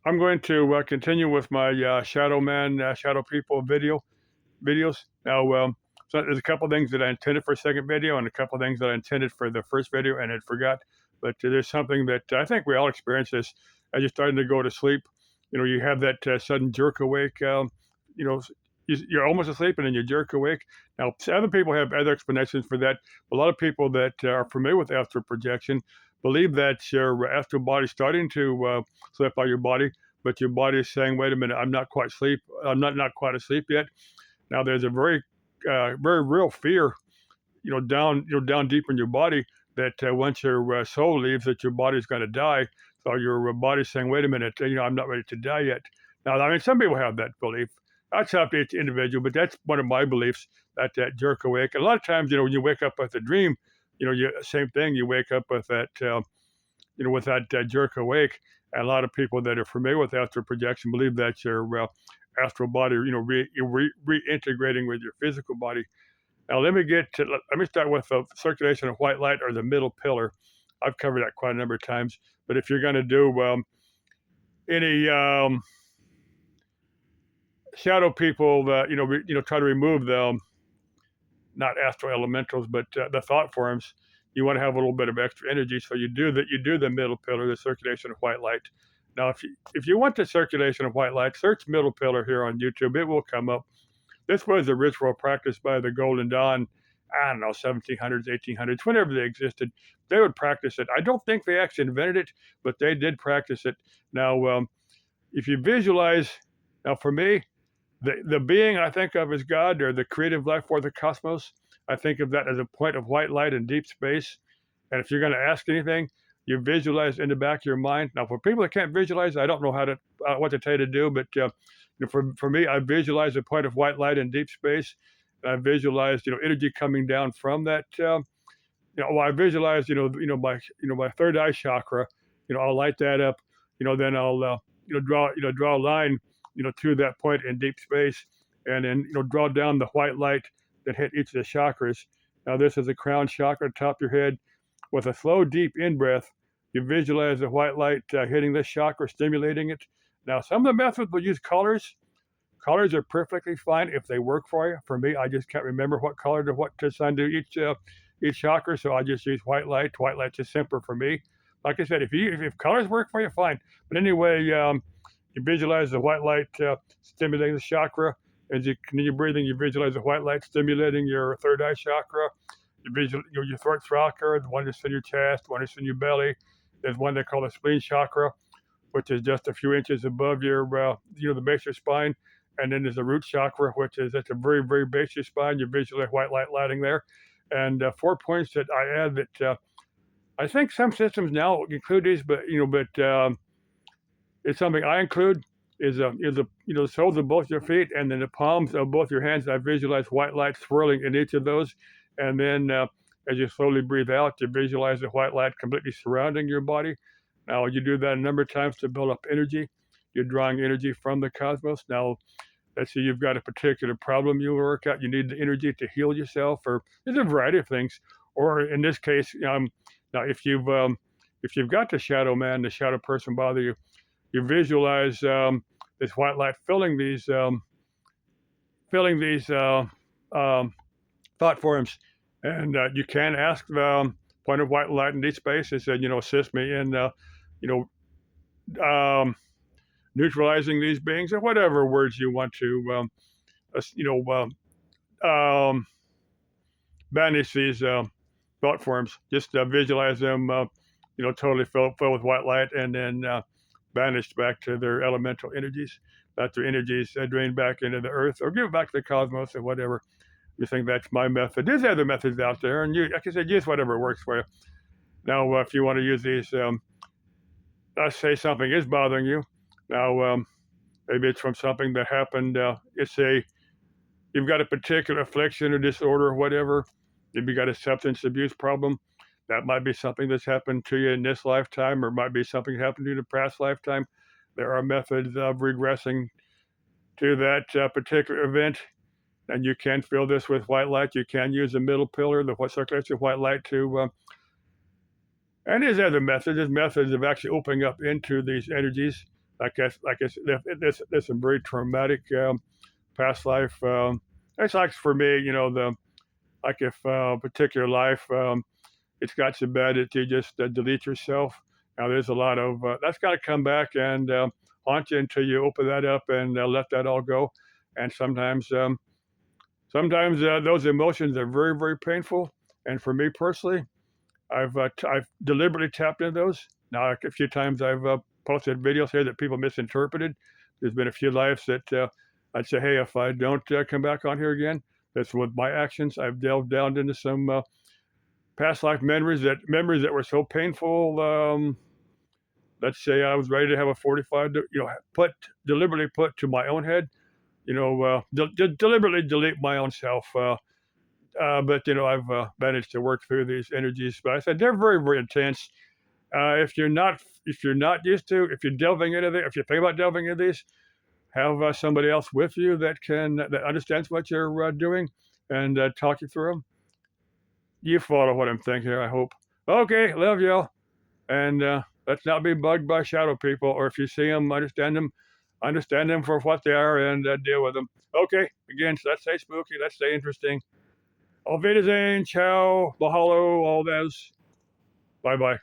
I'm going to continue with my Shadow Man, Shadow People videos. Now, so there's a couple things that I intended for a second video, and a couple things that I intended for the first video, and I forgot. But there's something that I think we all experience this as you're starting to go to sleep. You know, you have that sudden jerk awake. You know, you're almost asleep, and then you jerk awake. Now, other people have other explanations for that. A lot of people that are familiar with astral projection believe that your astral body starting to slip out your body, but your body is saying, "Wait a minute, I'm not quite asleep. I'm not quite asleep yet." Now, there's a very real fear, down deep in your body that once your soul leaves, that your body's going to die. So your body's saying, "Wait a minute, I'm not ready to die yet." Now, I mean, some people have that belief. That's up to each individual, but that's one of my beliefs. That jerk awake. A lot of times, when you wake up with a dream, same thing. You wake up with that, with that jerk awake. And a lot of people that are familiar with astral projection believe that your astral body, reintegrating with your physical body. Now, let me start with the circulation of white light, or the middle pillar. I've covered that quite a number of times. But if you're going to do any shadow people, that try to remove the not astral elementals, but the thought forms, you want to have a little bit of extra energy. So you do that. You do the middle pillar, the circulation of white light. Now, if you want the circulation of white light, search middle pillar here on YouTube. It will come up. This was a ritual practiced by the Golden Dawn, I don't know, 1700s, 1800s, whenever they existed. They would practice it. I don't think they actually invented it, but they did practice it. Now, if you visualize, now for me, the being I think of as God, or the creative life force of the cosmos, I think of that as a point of white light in deep space. And if you're going to ask anything, you visualize in the back of your mind. Now, for people that can't visualize, I don't know what to tell you to do, but for me, I visualize a point of white light in deep space. And I visualize, energy coming down from that. I visualize, my third eye chakra. I'll light that up. Then I'll, draw a line, to that point in deep space, and then draw down the white light that hit each of the chakras. Now, this is the crown chakra, top of your head. With a slow, deep in breath, you visualize the white light hitting this chakra, stimulating it. Now, some of the methods will use colors. Colors are perfectly fine if they work for you. For me, I just can't remember what color to assign to each chakra, so I just use white light. White light's just simpler for me. Like I said, if colors work for you, fine. But anyway, you visualize the white light stimulating the chakra. As you continue breathing, you visualize the white light stimulating your third eye chakra. You visualize your throat chakra, the one that's in your chest, the one that's in your belly. There's one they call the spleen chakra, which is just a few inches above your, the base of your spine. And then there's the root chakra, which is at the very, very base of your spine. You visualize white light lighting there. And 4 points that I add that I think some systems now include these, but it's something I include is the soles of both your feet, and then the palms of both your hands. I visualize white light swirling in each of those, and then as you slowly breathe out, you visualize the white light completely surrounding your body. Now, you do that a number of times to build up energy. You're drawing energy from the cosmos. Now, let's say you've got a particular problem you work out. You need the energy to heal yourself, or there's a variety of things. Or in this case, now if you've got the shadow man, the shadow person bother you, you visualize this white light filling these thought forms, and you can ask the point of white light in deep space. It said, assist me in, neutralizing these beings, or whatever words you want to, banish these thought forms. Just visualize them, totally filled with white light, and then banished back to their elemental energies. Let their energies drain back into the earth, or give back to the cosmos, or whatever. You think that's my method. There's other methods out there, and like I said, use whatever works for you. Now, if you want to use these, let's say something is bothering you. Now, maybe it's from something that happened. You've got a particular affliction or disorder or whatever. Maybe you got a substance abuse problem. That might be something that's happened to you in this lifetime, or might be something that happened to you in a past lifetime. There are methods of regressing to that particular event, and you can fill this with white light. You can use the middle pillar, the circulation of white light to, and there's other methods. There's methods of actually opening up into these energies. there's some very traumatic past life. It's like for me, like if a particular life, it's got so bad that you just delete yourself. Now there's a lot of that's got to come back and haunt you until you open that up and let that all go. And sometimes those emotions are very, very painful. And for me personally, I've deliberately tapped into those. Now a few times I've posted videos here that people misinterpreted. There's been a few lives that I'd say, hey, if I don't come back on here again, that's with my actions. I've delved down into some past life memories that were so painful. Let's say I was ready to have a 45, deliberately put to my own head. Deliberately delete my own self. But I've managed to work through these energies. But I said they're very, very intense. If you're delving into if you think about delving into these, have somebody else with you that understands what you're doing, and talk you through them. You follow what I'm thinking here, I hope. Okay, love y'all, and let's not be bugged by shadow people. Or if you see them, understand them for what they are, and deal with them. Okay, again, so let's stay spooky, let's stay interesting. Auf Wiedersehen, ciao, mahalo, all those. Bye bye.